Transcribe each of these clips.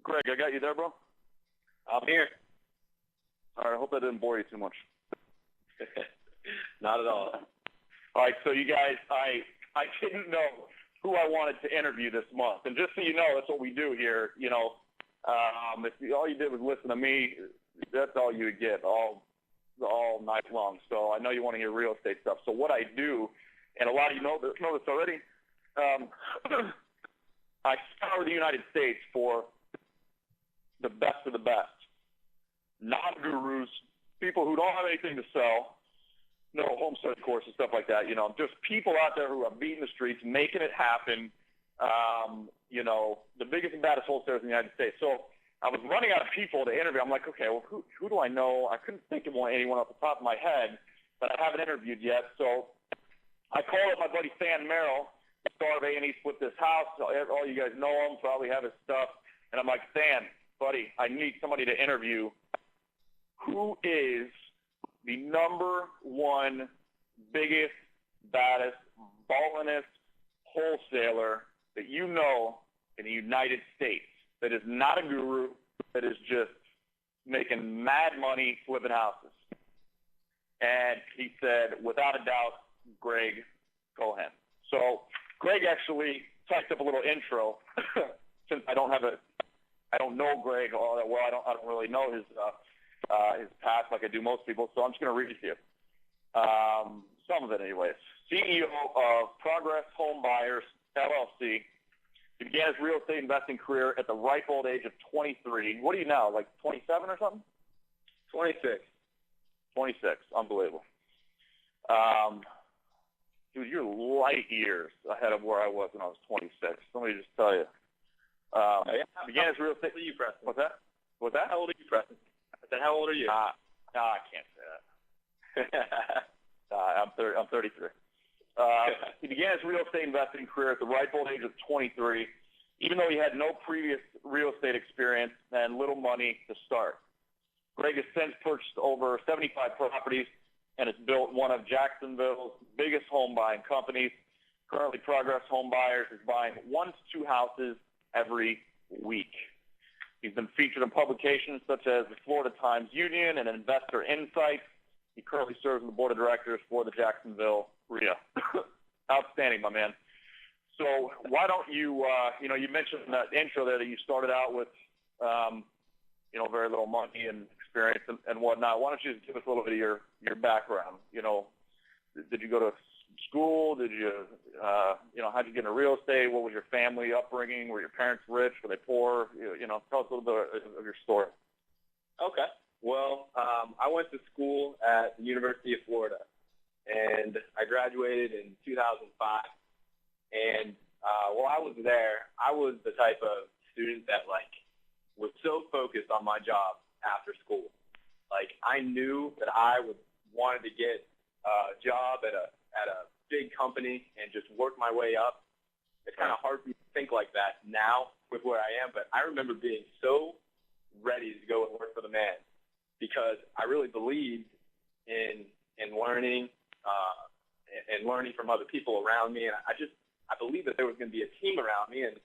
Greg, I got you there, bro? I'm here. All right, I hope that didn't bore you too much. Not at all. All right, so you guys, I didn't know who I wanted to interview this month. And just so you know, that's what we do here. You know, if all you did was listen to me, that's all you would get all night long. So I know you want to hear real estate stuff. So what I do, and a lot of you know this already, I scour the United States for the best of the best. Non-gurus, people who don't have anything to sell, no home study courses, stuff like that, you know, just people out there who are beating the streets, making it happen, you know, the biggest and baddest wholesalers in the United States. So I was running out of people to interview. I'm like, okay, well, who do I know? I couldn't think of anyone off the top of my head, but I haven't interviewed yet. So I called up my buddy Stan Merrill, star of A&E Split This House. All you guys know him, probably have his stuff. And I'm like, Stan, buddy, I need somebody to interview. Who is the number one biggest, baddest, ballinest wholesaler that you know in the United States that is not a guru, that is just making mad money flipping houses? And he said, without a doubt, Gregg Cohen. So Gregg actually typed up a little intro. Since I don't know Gregg all that well. I don't really know his past like I do most people. So I'm just going to read it to you. Some of it, anyways. CEO of Progress Home Buyers LLC. He began his real estate investing career at the ripe old age of 23. What are you now, like 27 or something? 26. 26. Unbelievable. Dude, you're light years ahead of where I was when I was 26. Let me just tell you. Began his real estate. How old are you, Preston? What's that? What's that? How old are you, Preston? I said, how old are you? I can't say that. I'm 33. He began his real estate investing career at the ripe old age of 23, even though he had no previous real estate experience and little money to start. Gregg has since purchased over 75 properties and has built one of Jacksonville's biggest home buying companies. Currently, Progress Home Buyers is buying 1 to 2 houses every week. He's been featured in publications such as the Florida Times Union and Investor Insights. He currently serves on the board of directors for the Jacksonville REIA. Outstanding, my man. So why don't you, you mentioned in that intro there that you started out with, very little money and experience and whatnot. Why don't you just give us a little bit of your background? You know, did you go to school? Did you, how'd you get into real estate? What was your family upbringing? Were your parents rich? Were they poor? Tell us a little bit of your story. Okay. Well, I went to school at the University of Florida, and I graduated in 2005. And while I was there, I was the type of student that, was so focused on my job after school. I knew that I wanted to get a job at a big company and just work my way up. It's kind of hard for me to think like that now with where I am, but I remember being so ready to go and work for the man because I really believed in learning and learning from other people around me, and I believed that there was going to be a team around me, and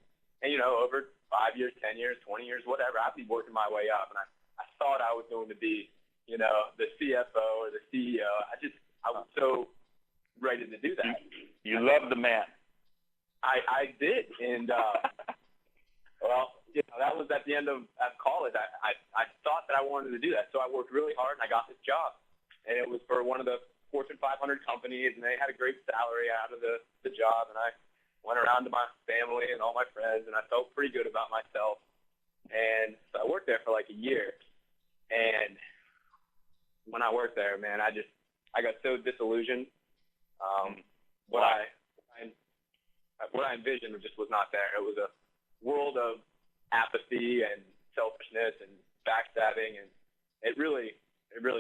over 5 years, 10 years, 20 years, whatever, I'd be working my way up, and I thought I was going to be, the CFO or the CEO. I was so ready to do that. You love the man. I did, and that was at the end of college. I thought that I wanted to do that, so I worked really hard, and I got this job, and it was for one of the Fortune 500 companies, and they had a great salary out of the job, and I went around to my family and all my friends, and I felt pretty good about myself, and so I worked there for a year, and when I worked there, man, I got so disillusioned. What I envisioned just was not there. It was a world of apathy and selfishness and backstabbing, and it really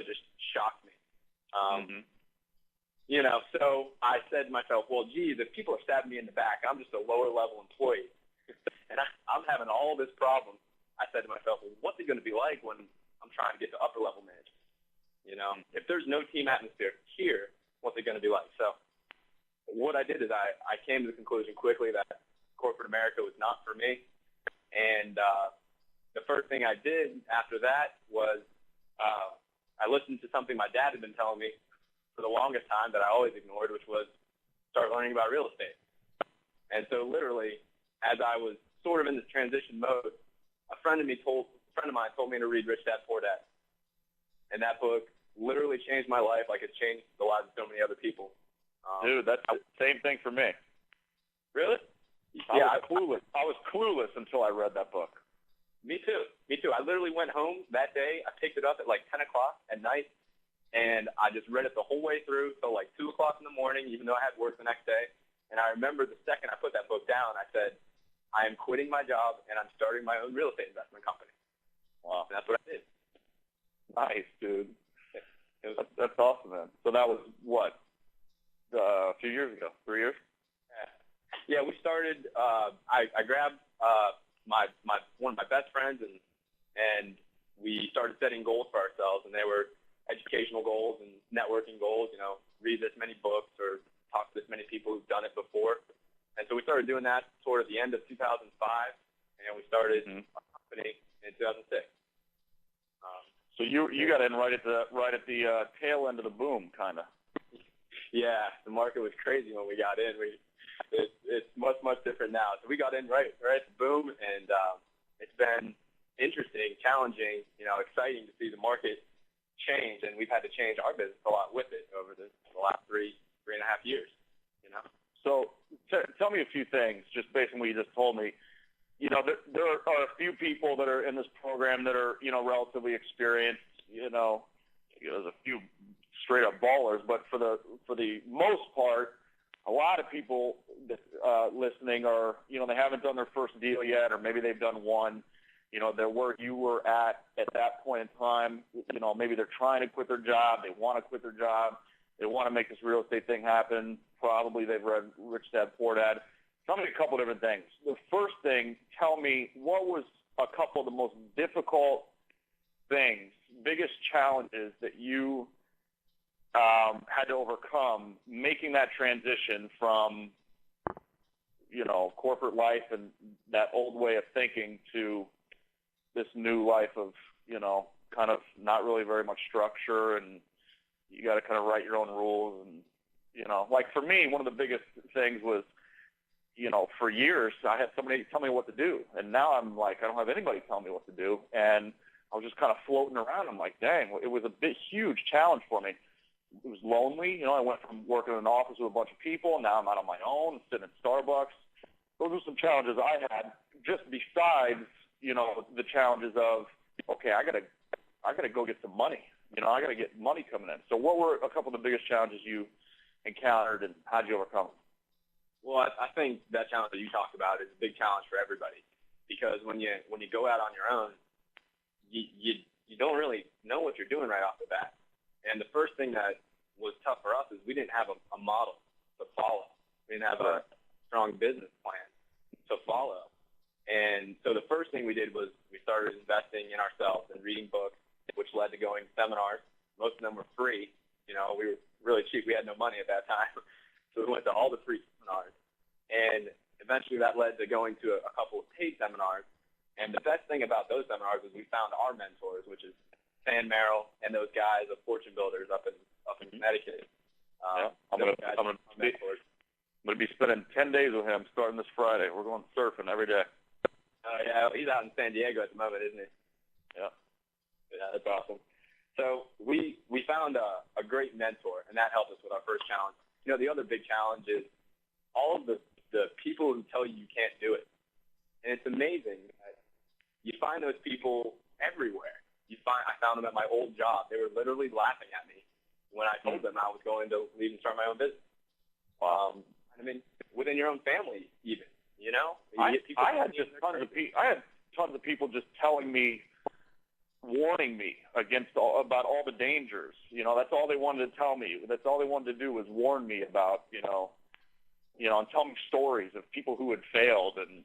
just shocked me. So I said to myself, well, geez, if people are stabbing me in the back, I'm just a lower level employee, and I'm having all this problem. I said to myself, well, what's it going to be like when I'm trying to get to upper level management? If there's no team atmosphere here, what's it going to be like? So what I did is I came to the conclusion quickly that corporate America was not for me, and the first thing I did after that was I listened to something my dad had been telling me for the longest time that I always ignored, which was start learning about real estate. And so literally, as I was sort of in this transition mode, a friend of mine told me to read Rich Dad Poor Dad. And that book literally changed my life like it's changed the lives of so many other people. Dude, that's the same thing for me. Really? I was clueless until I read that book. Me too. I literally went home that day. I picked it up at like 10 o'clock at night, and I just read it the whole way through till like 2 o'clock in the morning, even though I had work the next day. And I remember the second I put that book down, I said, I am quitting my job, and I'm starting my own real estate investment company. Wow. And that's what I did. Nice, dude. That's awesome, man. So that was what? A few years ago? 3 years? Yeah, we started. I grabbed my one of my best friends, and we started setting goals for ourselves, and they were educational goals and networking goals. You know, read this many books or talk to this many people who've done it before. And so we started doing that toward the end of 2005, and we started our company in 2006. So you got in right at the tail end of the boom, kind of. Yeah, the market was crazy when we got in. It's much different now. So we got in right at the boom, and it's been interesting, challenging, exciting to see the market change, and we've had to change our business a lot with it over the last three and a half years. So tell me a few things, just based on what you just told me. There are a few people that are in this program that are, relatively experienced. There's a few straight up ballers, but for the most part, a lot of people that, listening are, they haven't done their first deal yet, or maybe they've done one. They're where you were at that point in time. Maybe they're trying to quit their job. They want to quit their job. They want to make this real estate thing happen. Probably they've read Rich Dad Poor Dad. Tell me a couple of different things. The first thing, tell me what was a couple of the most difficult things, biggest challenges that you had to overcome making that transition from, corporate life and that old way of thinking to this new life of, kind of not really very much structure, and you got to kind of write your own rules. And, like for me, one of the biggest things was, for years I had somebody tell me what to do, and now I'm like, I don't have anybody tell me what to do, and I was just kind of floating around. I'm like, dang, it was a huge challenge for me. It was lonely. I went from working in an office with a bunch of people, now I'm out on my own, sitting at Starbucks. Those are some challenges I had, just besides, the challenges of, okay, I gotta go get some money. I gotta get money coming in. So what were a couple of the biggest challenges you encountered, and how did you overcome them? Well, I think that challenge that you talked about is a big challenge for everybody, because when you go out on your own, you don't really know what you're doing right off the bat. And the first thing that was tough for us is we didn't have a model to follow. We didn't have a strong business plan to follow. And so the first thing we did was we started investing in ourselves and reading books, which led to going to seminars. Most of them were free. We were really cheap. We had no money at that time. So we went to all the free seminars. And eventually that led to going to a couple of paid seminars. And the best thing about those seminars is we found our mentors, which is Sam Merrill and those guys of Fortune Builders up in Connecticut. I'm gonna be spending 10 days with him starting this Friday. We're going surfing every day. Yeah, he's out in San Diego at the moment, isn't he? Yeah, that's awesome. So we found a great mentor, and that helped us with our first challenge. The other big challenge is all of the people who tell you can't do it. And it's amazing. You find those people everywhere. I found them at my old job. They were literally laughing at me when I told them I was going to leave and start my own business. Within your own family, even. I had tons of people just telling me, warning me about all the dangers. That's all they wanted to tell me. That's all they wanted to do was warn me about, and tell me stories of people who had failed, and